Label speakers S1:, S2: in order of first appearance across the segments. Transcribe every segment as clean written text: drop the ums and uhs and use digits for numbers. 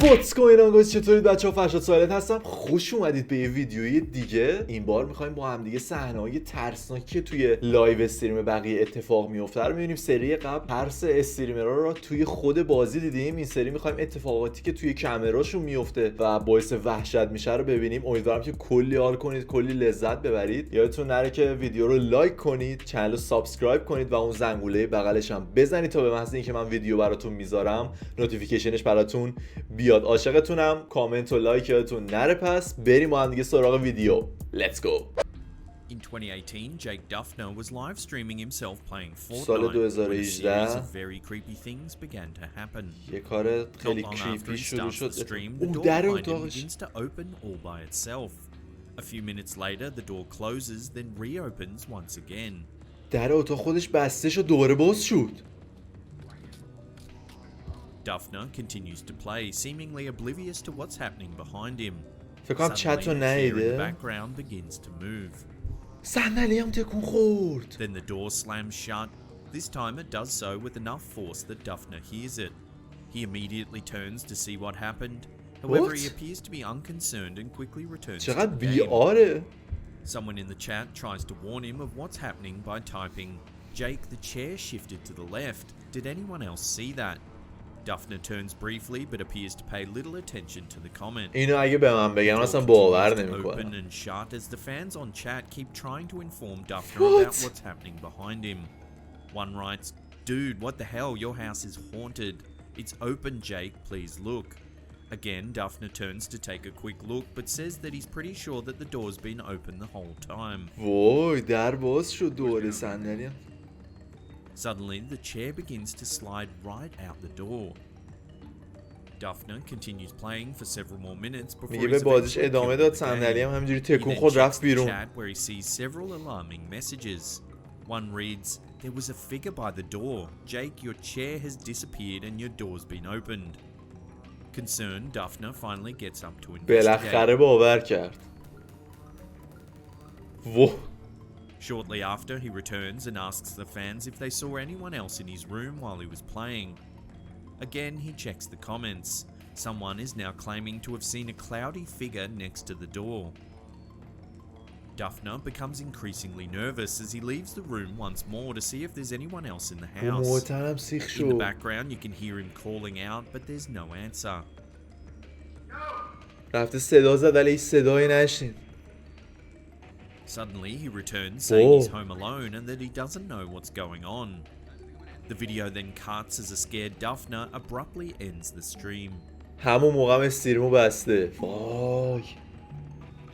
S1: What's going on guys، چطورید بچه‌ها؟ فرشاد سایلنت هستم. خوش اومدید به یه ویدیوی دیگه. این بار می‌خوایم با هم دیگه صحنه‌های ترسناکی که توی لایو استریم بقیه اتفاق میفته رو می‌بینیم. سری قبل ترس استریمرها رو توی خود بازی دیدیم. این سری می‌خوایم اتفاقاتی که توی کامراشون میفته و باعث وحشت میشه رو ببینیم. امیدوارم که کلی حال کنید، کلی لذت ببرید. یادتون نره که ویدیو رو لایک کنید، کانال رو سابسکرایب کنید و اون زنگوله بغلش هم بزنید تا به محض اینکه من ویدیو براتون میذارم نوتیفیکیشنش براتون بیاد. عاشقتونم. کامنت و لایک یادتون نره. پس بریم با هم دیگه سراغ ویدیو. Let's go.
S2: In 2018, Jake Duffner was live streaming himself playing
S1: سال
S2: Fortnite when a
S1: 2018
S2: series of very creepy things began to happen.
S1: یه کار
S2: Not
S1: خیلی
S2: long after
S1: کریپی
S2: he
S1: شروع
S2: starts the
S1: شد.
S2: stream, the
S1: اون
S2: door
S1: در
S2: behind him
S1: اتاقش.
S2: begins to open all by itself. A few minutes later, the door closes, then reopens once again.
S1: در اتاق خودش بسته شد دوباره باز شد.
S2: Duffner continues to play, seemingly oblivious to what's happening behind him.
S1: فکر کنم
S2: Suddenly,
S1: چت
S2: the
S1: رو
S2: chair in the
S1: ندیده.
S2: background begins to move.
S1: صندلی هم تکون خورد.
S2: Then the door slams shut. This time it does so with enough force that Duffner hears it. He immediately turns to see what happened. However,
S1: What?
S2: he appears to be unconcerned and quickly returns to
S1: چقدر
S2: the
S1: بی
S2: game.
S1: آره.
S2: Someone in the chat tries to warn him of what's happening by typing, "Jake, the chair shifted to the left. Did anyone else see that?" Duffner turns briefly but appears to pay little attention to the comment.
S1: اینو اگه به من بگن
S2: The door
S1: اصلا باور
S2: continues to open
S1: نمیکنم.
S2: and shut as the fans on chat keep trying to inform Duffner
S1: What?
S2: about what's happening behind him. One writes, "Dude, what the hell? Your house is haunted. It's open, Jake. Please look." Again, Duffner turns to take a quick look but says that he's pretty sure that the door's been open the whole time.
S1: وای در باز شد دوباره صندلی.
S2: Suddenly, the chair begins to slide right out the door. Duffner continues playing for several more minutes before
S1: میگه به
S2: he's
S1: بازیش
S2: eventually
S1: ادامه
S2: killed
S1: داد.
S2: in the
S1: صندلی هم
S2: game.
S1: همینجوری
S2: He
S1: تکون
S2: then
S1: خود
S2: checks
S1: رفت
S2: the
S1: بیرون.
S2: chat where he sees several alarming messages. One reads, "There was a figure by the door. Jake, your chair has disappeared and your door's been opened." Concerned, Duffner finally gets up to
S1: بالاخره
S2: investigate.
S1: باور کرد. واه.
S2: Shortly after, he returns and asks the fans if they saw anyone else in his room while he was playing. Again, he checks the comments. Someone is now claiming to have seen a cloudy figure next to the door. Duffner becomes increasingly nervous as he leaves the room once more to see if there's anyone else in the house.
S1: محترم سیخ
S2: In the
S1: شد.
S2: background, you can hear him calling out, but there's no answer.
S1: رفته صدا زد ولی هیچ صدایی نشنید.
S2: Suddenly, he returns saying
S1: Whoa.
S2: he's home alone and that he doesn't know what's going on. The video then cuts as a scared Duffner abruptly ends the stream.
S1: همون موقع استریمو بسته. وای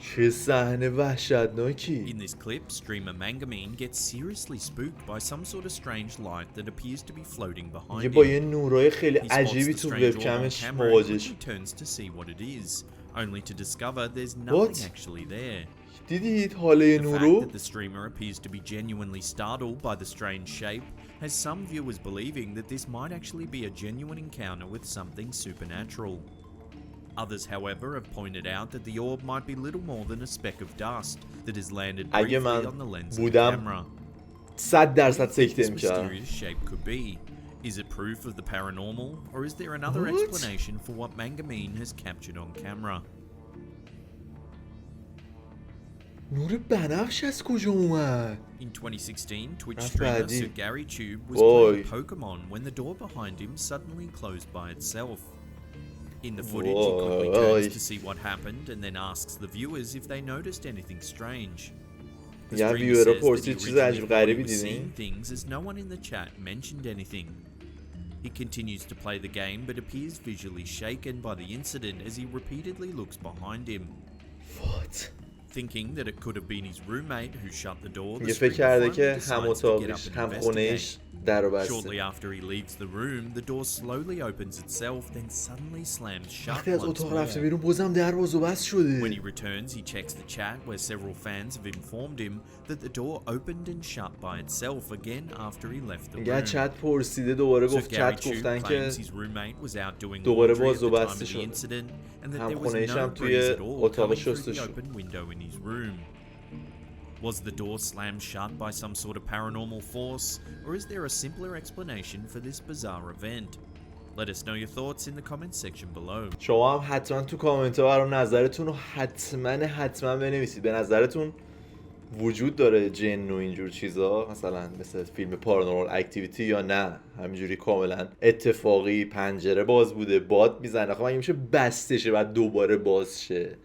S1: چه صحنه وحشتناکی.
S2: In this clip, streamer Mangamine gets seriously spooked by some sort of strange light that appears to be floating behind
S1: میگه با
S2: him.
S1: یه نورای خیلی
S2: He spots
S1: عجیبی
S2: the
S1: تو
S2: strange orb on
S1: وبکمش
S2: camera and
S1: مواجه شد.
S2: quickly turns to see what it is, only to discover there's nothing
S1: What?
S2: actually there.
S1: دیدید حاله
S2: The fact
S1: نورو؟
S2: that the streamer appears to be genuinely startled by the strange shape has some viewers believing that this might actually be a genuine encounter with something supernatural. Others, however, have pointed out that the orb might be little more than a speck of dust that has landed
S1: اگه
S2: briefly
S1: من
S2: on the lens of the
S1: بودم
S2: camera.
S1: 100%
S2: What
S1: سکته
S2: this
S1: میکردم.
S2: mysterious shape could be? Is it proof of the paranormal, or is there another
S1: What?
S2: explanation for what Mangamine has captured on camera?
S1: نور بنفش از کجا اومد؟
S2: In 2016, Twitch
S1: That's
S2: streamer
S1: bad.
S2: Sir Gary Tube was
S1: Boy.
S2: playing Pokemon when the door behind him suddenly closed by itself. In the footage, he quickly
S1: Boy.
S2: turns to see what happened and then asks the viewers if they noticed anything strange. The
S1: Yeah,
S2: streamer
S1: viewer
S2: says that he
S1: پرسید چیز
S2: originally
S1: عجیب
S2: thought he
S1: غریبی
S2: was
S1: دیدین؟
S2: seeing things as no one in the chat mentioned anything. He continues to play the game but appears visually shaken by the incident as he repeatedly looks behind him.
S1: What?
S2: Thinking that it could have been his roommate who shut the door, the
S1: میگه فکر
S2: streamer
S1: کرده
S2: finally
S1: که
S2: decides
S1: هم
S2: to get up
S1: اتاقیش
S2: and
S1: هم
S2: investigate.
S1: خونهش در رو
S2: Shortly
S1: بسته.
S2: after he leaves the room, the door slowly opens itself, then suddenly slams shut
S1: وقتی از
S2: once
S1: اتاق
S2: more.
S1: رفته بیرون بازم در باز و بست
S2: When he
S1: شده.
S2: returns, he checks the chat where several fans have informed him that the door opened and shut by itself again after he left the
S1: میگه
S2: room.
S1: چت پرسیده دوباره
S2: So
S1: گفت
S2: Gary
S1: چت
S2: Tube
S1: گفتن که
S2: claims his roommate was out doing
S1: دوباره
S2: laundry at
S1: باز و
S2: the time
S1: بسته
S2: of the
S1: شده.
S2: incident and that
S1: هم
S2: there was
S1: خونه‌ایش
S2: no
S1: هم توی
S2: breeze at all
S1: اتاق
S2: coming through the
S1: شستشو.
S2: open window in his room. Was the door slammed shut by some sort of paranormal force, or is there a simpler explanation for this bizarre event? Let us know your thoughts in the comments section below.
S1: شما هم حتما تو کامنت ها برام نظرتون رو حتما بنویسید. به نظرتون وجود داره جن و اینجور چیزا، مثلا مثل فیلم پارانورمال اکتیویتی، یا نه همینجوری کاملا اتفاقی پنجره باز بوده باد میزنه؟ خب اگه میشه بسته شه بعد دوباره باز شه.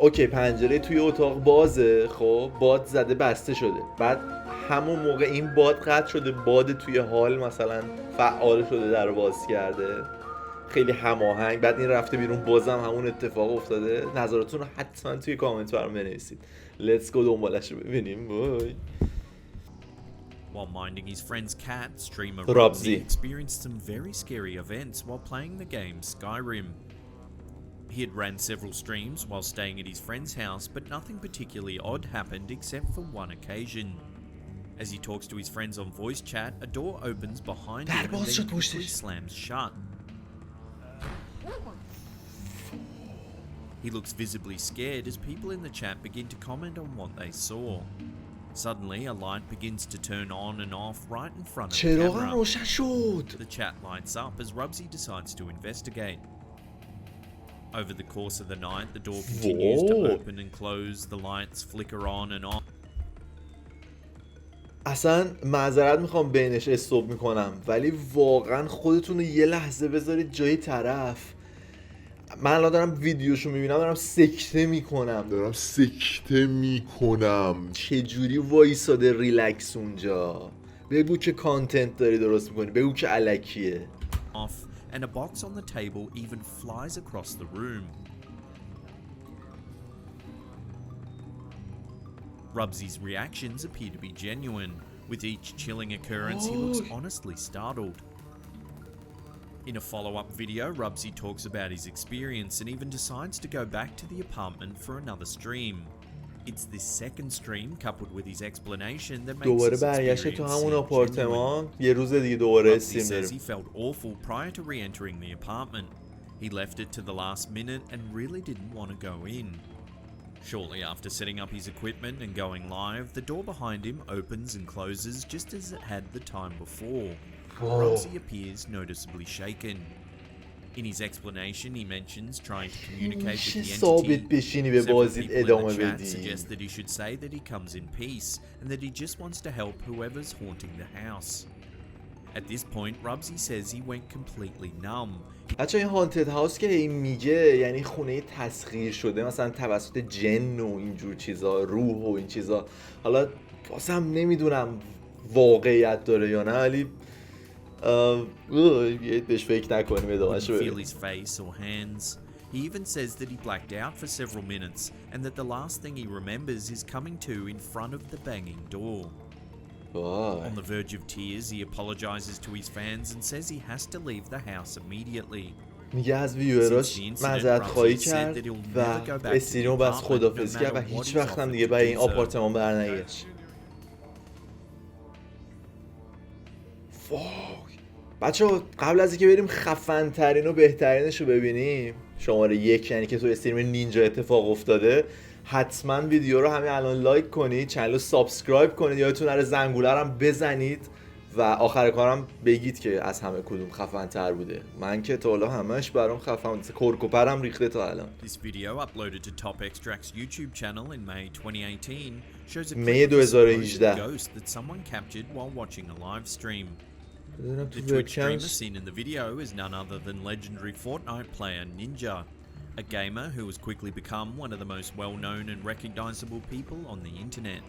S1: اوکی پنجره توی اتاق بازه، خب باد زده بسته شده، بعد همون موقع این باد قطع شده، باد توی حال مثلا فعال شده در باز کرده، خیلی هماهنگ، بعد این رفته بیرون بازم همون اتفاق افتاده. نظراتون رو حتما توی کامنت برام بنویسید. Let's go دنبالش رو ببینیم. بای.
S2: While minding his friend's cat, streamer
S1: Robzy
S2: Robzy experienced some very scary events while playing the game Skyrim. He had ran several streams while staying at his friend's house, but nothing particularly odd happened except for one occasion. As he talks to his friends on voice chat, a door opens behind him and then quickly slams shut. He looks visibly scared as people in the chat begin to comment on what they saw. Suddenly, a light begins to turn on and off right in front of the camera. The chat lights up as Robzy decides to investigate. Over the course of the night, the door continues to open and close, the lights flicker on and off.
S1: اصلا معذرت میخوام بینش استوب میکنم، ولی واقعا خودتون رو یه لحظه بذارید جای طرف. من الان دارم ویدیوشو میبینم، دارم سکته میکنم چجوری وایساده ریلکس اونجا. بگو که کانتنت داری درست میکنی، بگو که الکیه.
S2: And a box on the table even flies across the room. Robzy's reactions appear to be genuine. With each chilling occurrence, he looks honestly startled. In a follow-up video, Robzy talks about his experience and even decides to go back to the apartment for another stream. It's this second stream coupled with his explanation that makes
S1: دوباره
S2: his
S1: برگشت تو
S2: experience
S1: همون
S2: seem
S1: آپارتمان،
S2: genuine.
S1: یه روز دیگه دوباره
S2: Robzy
S1: استریم
S2: says
S1: داریم.
S2: he felt awful prior to re-entering the apartment. He left it to the last minute and really didn't want to go in. Shortly after setting up his equipment and going live, the door behind him opens and closes just as it had the time before. Robzy appears noticeably shaken. In his explanation, he mentions trying to communicate with the entity. Several people in the chat suggest that he should say that he comes in peace and that he just wants to help whoever's haunting the house. At this point, Robzy says he went completely numb.
S1: بچه این هانتد هاوس که این میگه یعنی خونه تسخیر شده مثلا توسط جن و اینجور چیزا، روح و این چیزا. حالا بازم نمیدونم واقعیت داره یا نه، ولی بهش فکر نکنیم ادامه‌اش رو
S2: Feel his face or hands. He even says that he blacked out for several minutes and that the last thing he remembers is coming to in front of the banging door. On the verge of tears, he apologizes to his fans and says he has to leave the house immediately.
S1: میگه از ویوراش معذرت خواهی کرد و استریمو بس خدافظی کرد و هیچ وقت هم دیگه برای این آپارتمان برنگشت. بچه قبل از اینکه بریم خفن ترین و بهترینش رو ببینیم، شماره 1 یعنی که تو استریم نینجا اتفاق افتاده، حتما ویدیو رو همین الان لایک کنید، چنل رو سابسکرایب کنید، یادتون نره زنگوله رو هم بزنید و آخر کارم بگید که از همه کدوم خفن تر بوده. من که تا حالا همش برام خفن بوده، کرکوپرم ریخته تا الان.
S2: This video uploaded to Top Extract's YouTube channel in May 2018 shows a
S1: می 2018
S2: ghost that someone captured while watching a live stream. The Twitch streamer seen in the video is none other than legendary Fortnite player Ninja, a gamer who has quickly become one of the most well-known and recognizable people on the internet.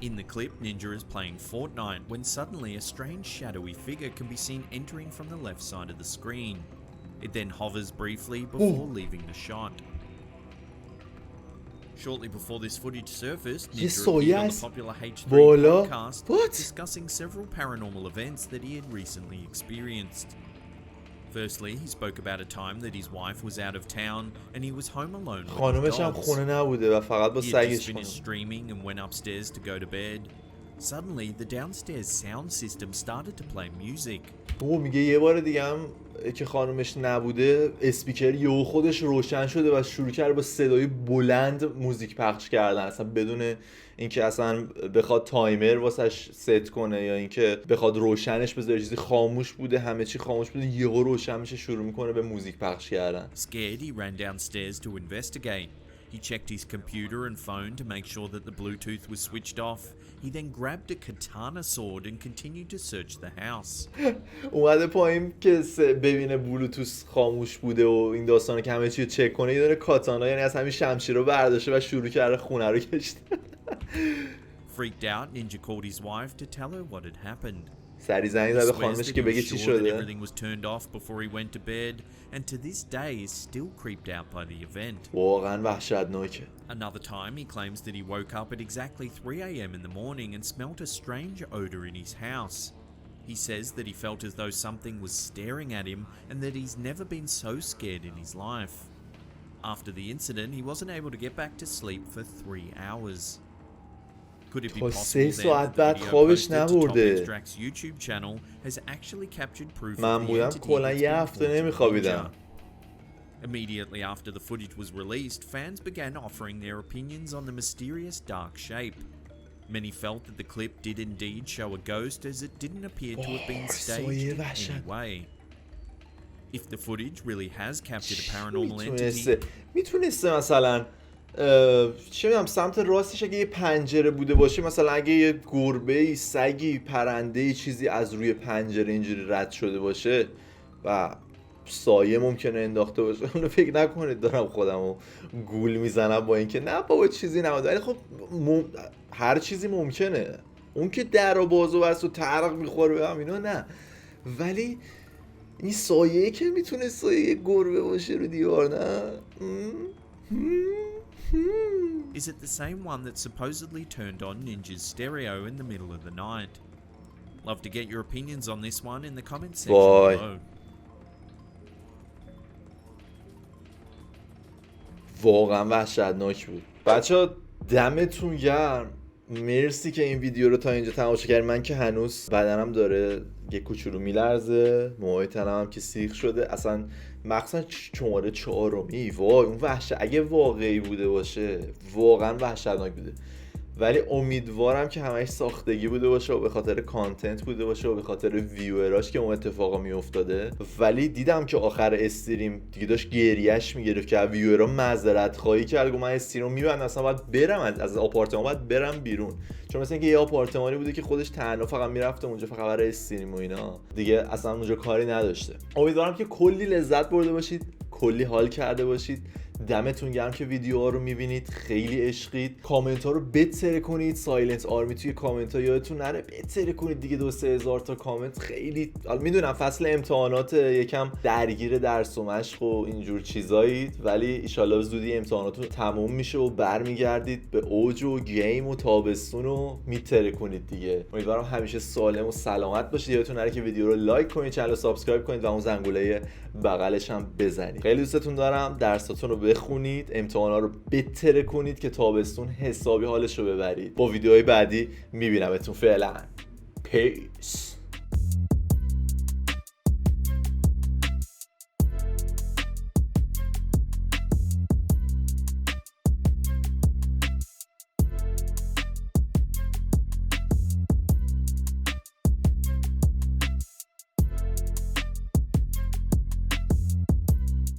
S2: In the clip, Ninja is playing Fortnite when suddenly a strange shadowy figure can be seen entering from the left side of the screen. It then hovers briefly before leaving the shot. Shortly before this footage surfaced, Ninja appeared on the popular H3 podcast discussing several paranormal events that he had recently experienced. Firstly, he spoke about a time that his wife was out of town and he was home alone with his dogs. He had just finished streaming and went upstairs to go to bed. Suddenly, the downstairs sound system started to play music.
S1: میگه یه بار دیگه هم که خانومش نبوده اسپیکر یهو خودش روشن شده و شروع کرد با صدای بلند موزیک پخش کردن، اصلا بدون اینکه اصلا بخواد تایمر واسش ست کنه یا اینکه بخواد روشنش بذاره. چیزی خاموش بوده، همه چی خاموش بوده، یهو روشن میشه شروع میکنه به موزیک پخش کردن.
S2: Scared, he ran downstairs to investigate. He checked his computer and phone to make sure that the Bluetooth was switched off. He then grabbed a katana sword and continued to search the house.
S1: اومده پایین که ببینه بلوتوث خاموش بوده و این داستانه که همه چی رو چک کنه، یه دونه کاتانا یعنی از همین شمشیر رو برداشته و شروع کرده خونه رو گشت.
S2: Freaked out, Ninja called his wife to tell her what had happened.
S1: سری زنگ زد به خانمش که بگه چی شده.
S2: Everything was turned off before he went to bed, and to this day is still creeped out by the event.
S1: واقعا وحشتناکه.
S2: Another time, he claims that he woke up at exactly 3 a.m. in the morning and smelt a strange odor in his house. He says that he felt as though something was staring at him and that he's never been so scared in his life. After the incident, he wasn't able to get back to sleep for 3 hours. Could it be possible that the video posted to Top Extract's YouTube channel has actually captured proof of the entity in Immediately after the footage was released, fans began offering their opinions on the mysterious dark shape. Many felt that the clip did indeed show a ghost, as it didn't appear to have been staged in any way. If the footage really has captured a paranormal entity,
S1: میتونسته مثلا چه میدونم سمت راستش اگه یه پنجره بوده باشه، مثلا اگه یه گربه‌ای، سگی، پرنده‌ای چیزی از روی پنجره اینجوری رد شده باشه و سایه ممکنه انداخته باشه، اونو فکر نکنید دارم خودمو گول میزنم با اینکه نه بابا چیزی نبوده. ولی خب هر چیزی ممکنه. اون که در و باز و بس و طرق میخوره به هم اینا نه، ولی این سایه‌ای که میتونه سایه گربه باشه رو دیوار نه.
S2: Is it the same one that supposedly turned on Ninja's stereo in the middle of the night? Love to get your opinions on this one in the comment section below.
S1: واقعا وحشتناک بود. بچه‌ها دمتون گرم، مرسی که این ویدیو رو تا اینجا تماشا کردید. من که هنوز بدنم داره یه کوچولو میلرزه، موهای تنم هم که سیخ شده، اصلا مخصوصا شماره 4 وای اون وحشت اگه واقعی بوده باشه واقعا وحشتناک بوده. ولی امیدوارم که همش ساختگی بوده باشه و به خاطر کانتنت بوده باشه و به خاطر ویوراش که اون اتفاقا میافتاده. ولی دیدم که آخر استریم دیگه داشت گریهش میگرفت که ویورا معذرت خواهی کرد، من استریم میبندم اصلا باید برم از آپارتمان، باید برم بیرون، چون مثلا اینکه یه آپارتمانی بوده که خودش تنها فقط میرفته اونجا فقط برای استریم و اینا، دیگه اصلا اونجا کاری نداشته. امیدوارم که کلی لذت برده باشید، کلی حال کرده باشید. دمتون گرم که ویدیوها رو میبینید، خیلی عشقید. کامنت ها رو بتره کنید، سایلنت آرمی توی کامنت ها یادتون نره بتره کنید دیگه. 2-3 هزار تا کامنت خیلی، میدونم فصل امتحانات یکم درگیر درس و مشق و اینجور چیزایید، ولی ایشالله زودی امتحاناتون تموم میشه و برمیگردید به اوج و گیم و تابستون و میتره کنید دیگه. امیدوارم همیشه سالم و سلامت باشید. یادتون نره که ویدیو رو لایک کنید، چنل رو سابسکرایب کنید و اون زنگوله بغلش هم بزنید. خیلی دوستتون دارم. درساتون رو بخونید، امتحانا رو بتره کنید که تابستون حسابی حالش رو ببرید. با ویدیوهای بعدی میبینمتون. فعلا پیس.